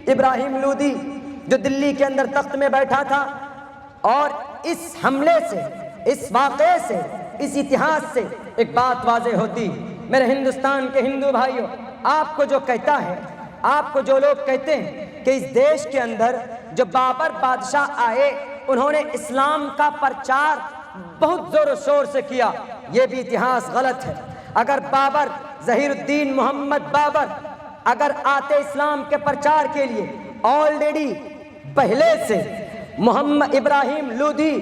ابراہیم لودھی جو دلی کے اندر تخت میں بیٹھا تھا، اور اس حملے سے، اس واقعے سے، اس اتہاس سے ایک بات واضح ہوتی، میرے ہندوستان کے ہندو بھائیوں، آپ کو جو کہتا ہے، آپ کو جو لوگ کہتے ہیں کہ اس دیش کے اندر جو بابر بادشاہ آئے انہوں نے اسلام کا پرچار بہت زور و شور سے کیا، یہ بھی اتہاس غلط ہے۔ اگر بابر، ظہیر الدین محمد بابر اگر آتے اسلام کے پرچار کے لیے، آلریڈی پہلے سے محمد ابراہیم لودھی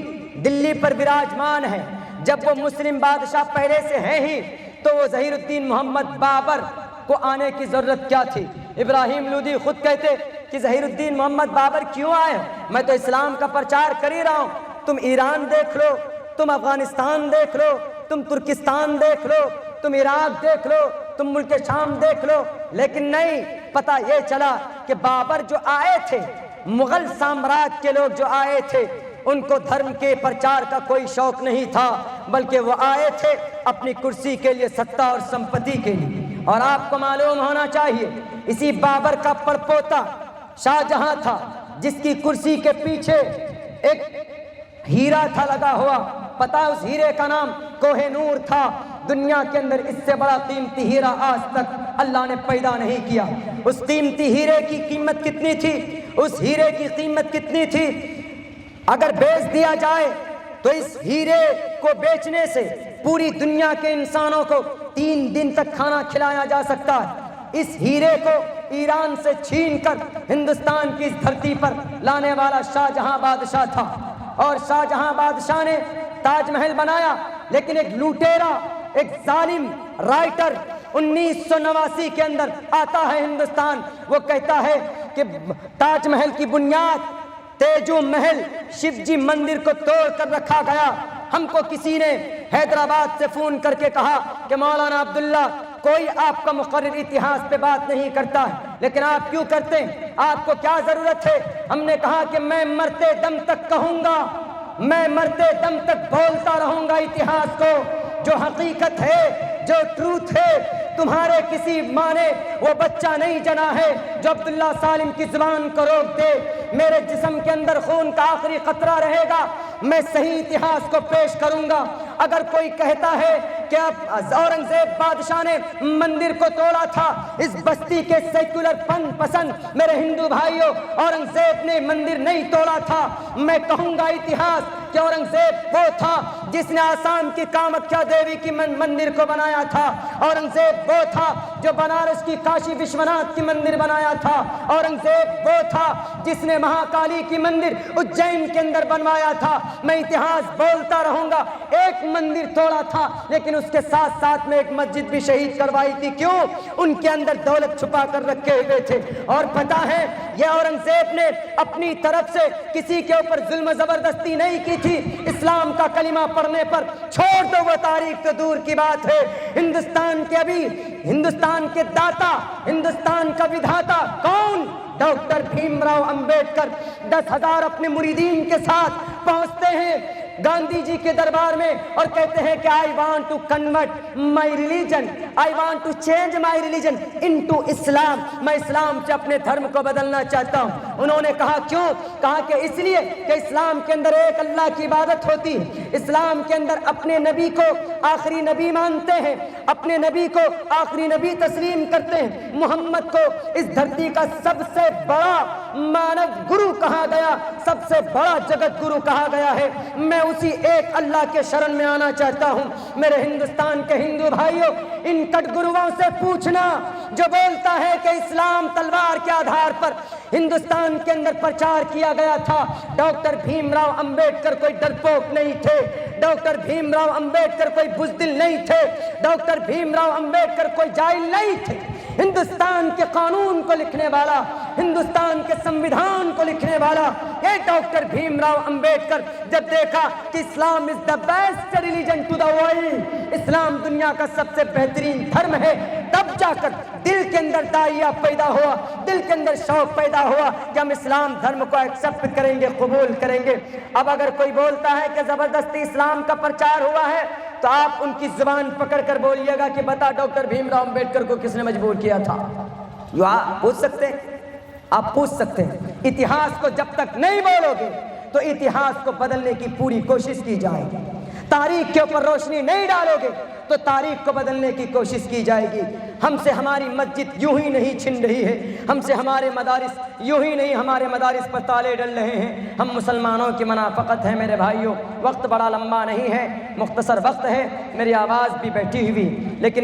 دلی پر براجمان ہے، جب وہ مسلم بادشاہ پہلے سے ہیں ہی تو وہ ظہیر الدین محمد بابر کو آنے کی ضرورت کیا تھی؟ ابراہیم لودھی خود کہتے کہ ظہیر الدین محمد بابر کیوں آئے؟ میں تو اسلام کا پرچار کر ہی رہا ہوں، تم ایران دیکھ لو، تم افغانستان دیکھ لو، تم ترکستان دیکھ لو، تم عراق دیکھ لو، تم ملک شام دیکھ لو، لیکن نہیں، پتہ یہ چلا کہ بابر جو آئے تھے، مغل سامراج کے لوگ جو آئے تھے، ان کو دھرم کے پرچار کا کوئی شوق نہیں تھا، بلکہ وہ آئے تھے اپنی کرسی کے لیے، ستہ اور سمپتی کے لیے۔ اور آپ کو معلوم ہونا چاہیے، اسی بابر کا پڑپوتا شاہ جہاں تھا، جس کی کرسی کے پیچھے ایک ہیرا تھا لگا ہوا، پتہ اس ہیرے کا نام کوہ نور تھا۔ دنیا کے اندر اس سے بڑا قیمتی ہیرا آج تک اللہ نے پیدا نہیں کیا۔ اس قیمتی ہیرے کی قیمت کتنی تھی؟ اس ہیرے کی قیمت کتنی تھی؟ اگر بیچ دیا جائے تو اس ہیرے کو بیچنے سے پوری دنیا کے انسانوں کو 3 دن تک کھانا کھلایا جا سکتا ہے۔ اس ہیرے کو ایران سے چھین کر ہندوستان کی اس دھرتی پر لانے والا شاہ جہاں بادشاہ تھا، اور شاہ جہاں بادشاہ نے تاج محل بنایا، لیکن ایک لوٹیرا، ایک ظالم رائٹر 1989 کے اندر آتا ہے ہندوستان، وہ کہتا ہے کہ تاج محل کی بنیاد تیجو محل شیو جی مندر کو توڑ کر رکھا گیا۔ ہم کو کسی نے حیدرآباد سے فون کر کے کہا کہ مولانا عبداللہ، کوئی آپ کا مقرر اتہاس پہ بات نہیں کرتا ہے، لیکن آپ کیوں کرتے ہیں؟ آپ کو کیا ضرورت ہے؟ ہم نے کہا کہ میں مرتے دم تک کہوں گا، میں مرتے دم تک بولتا رہوں گا اتہاس کو، جو حقیقت ہے، جو ٹروتھ ہے۔ تمہارے کسی ماں نے وہ بچہ نہیں جنا ہے جو عبداللہ سالم کی زبان کو روک دے۔ میرے جسم کے اندر خون کا آخری قطرہ رہے گا، میں صحیح اتہاس کو پیش کروں گا۔ اگر کوئی کہتا ہے کہ اب اورنگزیب بادشاہ نے مندر کو توڑا تھا، اس بستی کے سیکولر پسند میرے ہندو بھائیوں، اورنگزیب نے مندر نہیں توڑا تھا۔ میں کہوں گا اتہاس کہ اورنگزیب وہ تھا جس نے آسام کی کامکھیا دیوی کی مندر کو بنایا تھا، اورنگزیب وہ تھا جو بنارس کی کاشی وشوناتھ کی مندر بنایا تھا، اورنگزیب وہ تھا جس نے مہاکالی کی مندر اجین کے اندر بنوایا تھا۔ میں اتہاس بولتا رہوں گا۔ ایک مندر توڑا تھا، لیکن اس کے ساتھ ساتھ میں ایک مسجد بھی شہید کروائی تھی۔ کیوں؟ ان کے اندر دولت چھپا کر رکھے ہوئے تھے۔ اور پتہ ہے یہ اورنگزیب نے اپنی طرف سے کسی کے اوپر ظلم و زبردستی نہیں کی تھی۔ اسلام کا کلمہ پڑھنے پر چھوڑ دو وہ تاریخ تو دور کی بات ہے، ہندوستان کے ابھی ہندوستان کے داتا، ہندوستان کا ودھاتا کون؟ ڈاکٹر بھیم راؤ امبیڈکر 10,000 اپنے مریدین کے ساتھ پہنچتے ہیں گاندھی جی کے دربار میں اور کہتے ہیں کہ I want to convert my religion, I want to change my religion into Islam۔ میں اسلام سے اپنے دھرم کو بدلنا چاہتا ہوں۔ انہوں نے کہا کیوں؟ کہا کہ اس لیے کہ اسلام کے اندر ایک اللہ کی عبادت ہوتی ہے، اسلام کے اندر اپنے نبی کو آخری نبی مانتے ہیں، اپنے نبی کو آخری نبی تسلیم کرتے ہیں۔ محمد کو اس دھرتی کا سب سے بڑا مانو گرو کہا گیا، سب سے بڑا جگت گرو کہا گیا ہے۔ میں اسی ایک اللہ کے شرن میں آنا چاہتا ہوں۔ میرے ہندوستان کے ہندو بھائیوں، ان کٹ گروؤں سے پوچھنا جو بولتا ہے کہ اسلام تلوار کے آدھار پر ہندوستان کے اندر پرچار کیا گیا تھا۔ ڈاکٹر بھیم راؤ امبیڈکر کوئی ڈرپوک نہیں تھے، ڈاکٹر بھیم راؤ امبیڈکر کوئی بزدل نہیں تھے، ڈاکٹر بھیم راؤ امبیڈکر کوئی جاہل نہیں تھے۔ ہندوستان کے قانون کو لکھنے والا، ہندوستان کے سمویدھان کو لکھنے والا یہ ڈاکٹر بھیم راؤ امبیڈکر جب دیکھا کہ Islam is the best religion to the world, اسلام دنیا کا سب سے بہترین دھرم ہے، تب جا کر دل کے اندر داعیہ پیدا ہوا، دل کے اندر شوق پیدا ہوا کہ ہم اسلام دھرم کو ایکسپٹ کریں گے، قبول کریں گے۔ اب اگر کوئی بولتا ہے کہ زبردستی اسلام کا پرچار ہوا ہے تو آپ ان کی زبان پکڑ کر بولیے گا کہ بتا ڈاکٹر بھیم راؤ امبیڈکر کو کس نے مجبور کیا تھا؟ یہ آپ پوچھ سکتے ہیں۔ آپ پوچھ سکتے ہیں اتہاس کو جب تک نہیں بولو گے تو اتہاس کو بدلنے کی پوری کوشش کی جائے گی، تاریخ کے اوپر روشنی نہیں ڈالو گے تو تاریخ کو بدلنے کی کوشش کی جائے گی۔ ہم سے ہماری مسجد یوں ہی نہیں چھن رہی ہے، ہم سے ہمارے مدارس یوں ہی نہیں ہمارے مدارس پر تالے ڈل رہے ہیں۔ ہم مسلمانوں کی منافقت ہے میرے بھائیوں۔ وقت بڑا لمبا نہیں ہے، مختصر وقت ہے، میری آواز بھی بیٹھی ہوئی، لیکن